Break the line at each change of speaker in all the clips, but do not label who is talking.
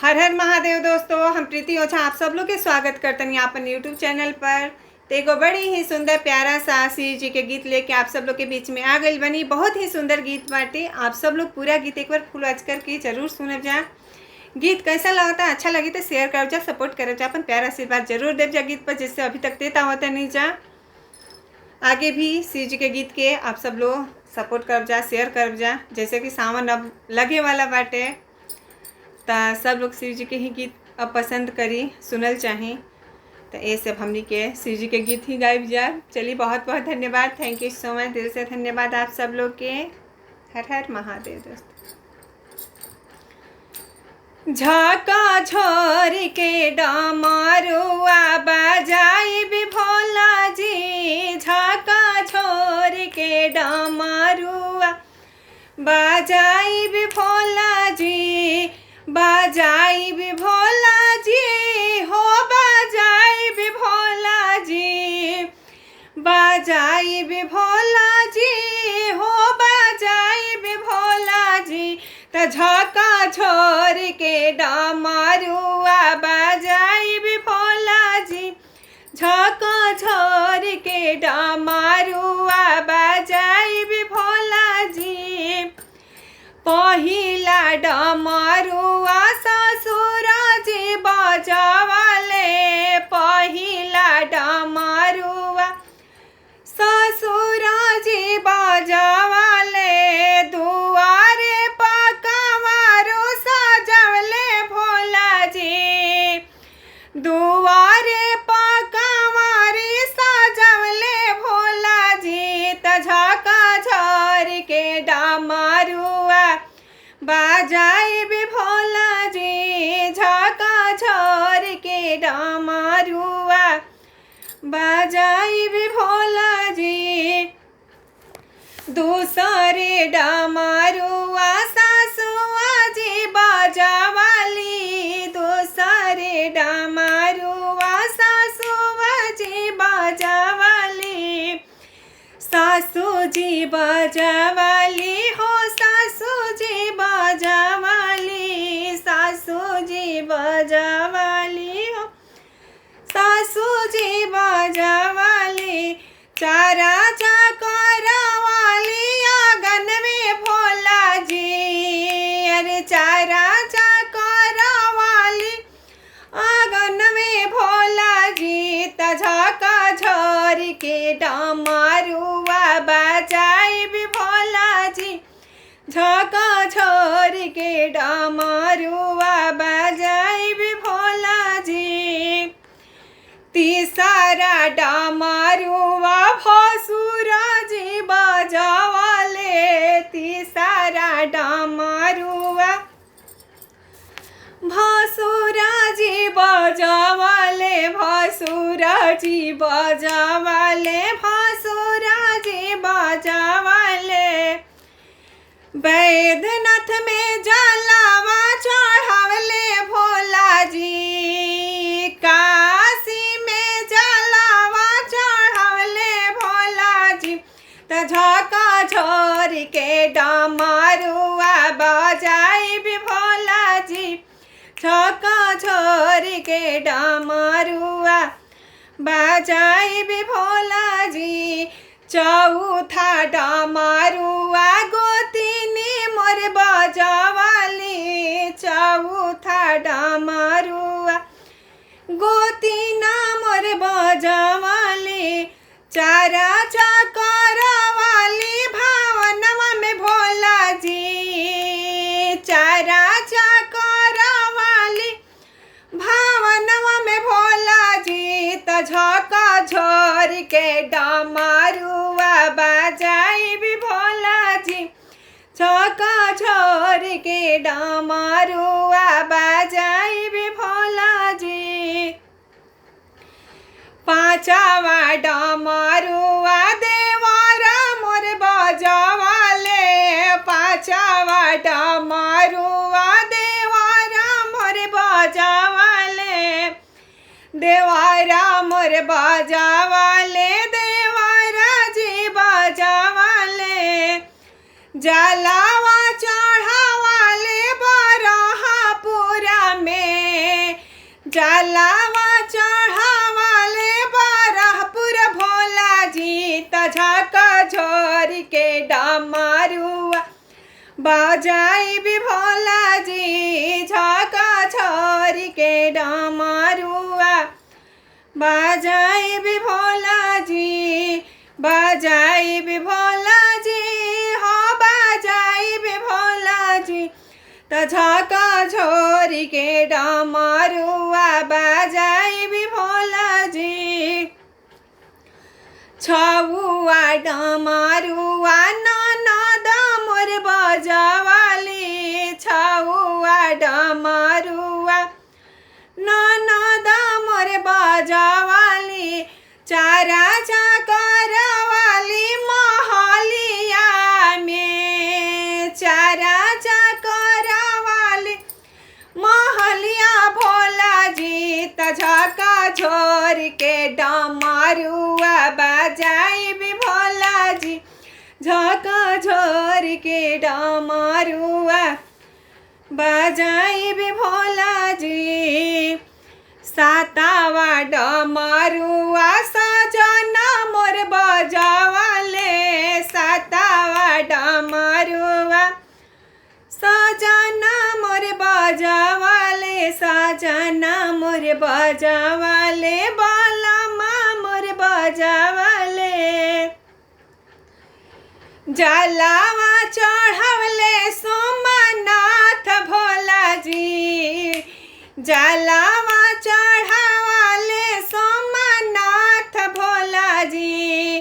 हर हर महादेव दोस्तों, हम प्रीति ओझा आप सब लोग के स्वागत करते हैं अपन यूट्यूब चैनल पर। तो एगो बड़ी ही सुंदर प्यारा सा शिव जी के गीत लेके आप सब लोग के बीच में आ गई बनी। बहुत ही सुंदर गीत बाटे। आप सब लोग पूरा गीत एक बार फुल वॉच करके जरूर सुनब जा। गीत कैसा लगता, अच्छा लगी तो शेयर कर जा, सपोर्ट कर जा, अपन प्यारा आशीर्वाद जरूर देव जा गीत पर, जिससे अभी तक देता होता नहीं जा। आगे भी शिव जी के गीत के आप सब लोग सपोर्ट कर जा, शेयर कर जा। जैसे कि सावन अब लगे वाला बाटे, तो सब लोग शिव जी के ही गीत अब पसंद करी, सुनल चाहें। तो ये सब हमनी के शिव जी के गीत ही गायब जा। चलिए, बहुत बहुत धन्यवाद, थैंक यू सो मच, दिल से धन्यवाद आप सब लोग के। हर हर महादेव दोस्त। झाका छोरी के डमरुआ बजाई भी भोला जी, झाका छोरी के डमरुआ बजाई भी भोला जी, बजाई भी भोला जी हो, बजाई भी भोला जी, बजाई भी भोला जी हो, बजाई भी भोला जी। त झाका छोर के डमरुआ बजाई भी भोला जी, झाका छोर के डमरुआ बजाई भी भोला जी। पहिला डमरुआ ससुर जी बजावले, पहिला डमरुआ ससुर जी बजावले, दुआरे पकवारो सजवले भोला जी, दुआरे पकवारी सजवले भोला जी। त झाका झर के डमरुआ बजाई भी भोला जी, झाका झर के डमरुआ बजाई भी भोला जी। दूसरे डमरुआ सासुआ जी बजावली, दूसरे डमरुआ सासुआ जी बजावली, सासू जी बजावली हो, सासू जी बजावली, सासू जी बजावली हो, सासू जी बजावली। चारा चकरवाली आंगन में भोला जी, अरे चारा चकरवाली आंगन में भोला जी। त झाका झर के डमरुआ बजाई भी भोला जी, झाका झर के डमरुआ बजाई भी भोला जी। तीसरा डमरुआ भसुर जी बजावले, तीसरा डमरुआ भसुर जी बजावले, भसुर जी बजावले, भसुर जी बजावले। बैद्यनाथ में जलावा चढ़ावले भोला जी, काशी में जलावा चढ़ावले भोला जी। त झाका झर के डमरुआ बजाई भी भोला जी, झाका झर के डमरुआ बजाई भी भोला जी। चौथा डमरुआ गोतिनी मोर बजावली, चौथा डमरुआ गोतिना मोर बजावली। चारा चकरवाली भावनवा में भोला जी, चारा चकरवाली भावनवा में भोला जी। त झाका झर के डमरुआ बजाई भी भोला जी, झाका झर के डमरुआ बजाई भी भोला जी। पांचवा डमरुआ देवारा मोर बजावले, पांचवा डमरुआ देवारा मोर बजावले, देवारा मोर बजावले, देवारा जी बजावले। जलावा चढ़ावाले बरहापुरा में जलावा चढ़ावाले बरहपुर भोला जी त झाका झोर के डमरुआ बजाई भी भोला जी झाका झोर के डमरुआ बजाई भी भोला जी बजाई भी भोला जी हो बजाई भी भोला जी त झाका झोर के डमरुआ बजाई भी भोला जी छौआ डमरुआ ननद मोर बजावाली छौआ डमरुआ ननद मोर बजावाली चारा चाकरवाली महलिया में चारा चाकरवाली महलिया भोला जी त झाका झोर के डमरुआ बजाई भी भोला जी झाका झोर के डमरुआ बजाई भी भोला जी सातावा डमरुआ सजना मोर बजावाले सातावा डमरुआ सजना मोर बजावाले सजना मोर बजावाले बालामा मोर बजावाले जलावा चढ़ावले सोमनाथ भोला जी जलावा चढ़ावाले सोमनाथ भोला जी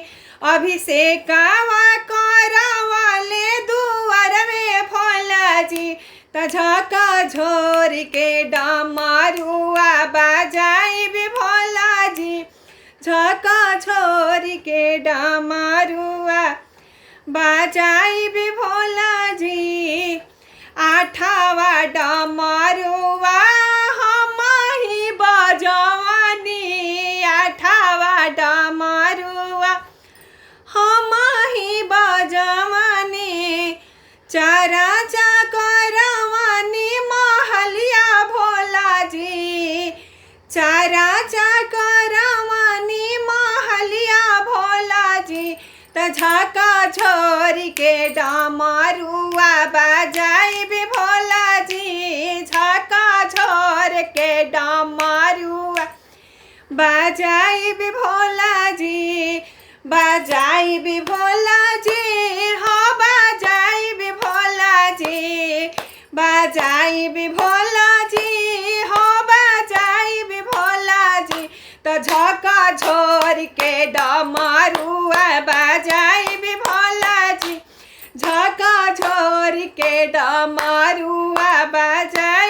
अभिषेकवा करवाले दुआरवे भोला जी त झाका झोर के डमरुआ बजाई भी भोला जी झाका झोर के डमरुआ बजाई भी भोला जी आठावा डमरुआ हम ही बजवानी आठावा डमरुआ हम ही बजवानी चारा चाकरवानी महलिया भोला जी चारा चाकरवानी महलिया भोला जी त झाका झोर के डमरुआ बजाई भी भोला जी झाका झोर के डमरुआ बजाई भी भोला जी बजाई भी भोला जी हो बजाई भी भोला जी बजाई भी भोला जी हो बजाई भी भोला जी त झाका झोर के डमरुआ बजाई भी भोला जी झाका झोर के डमरुआ बजाई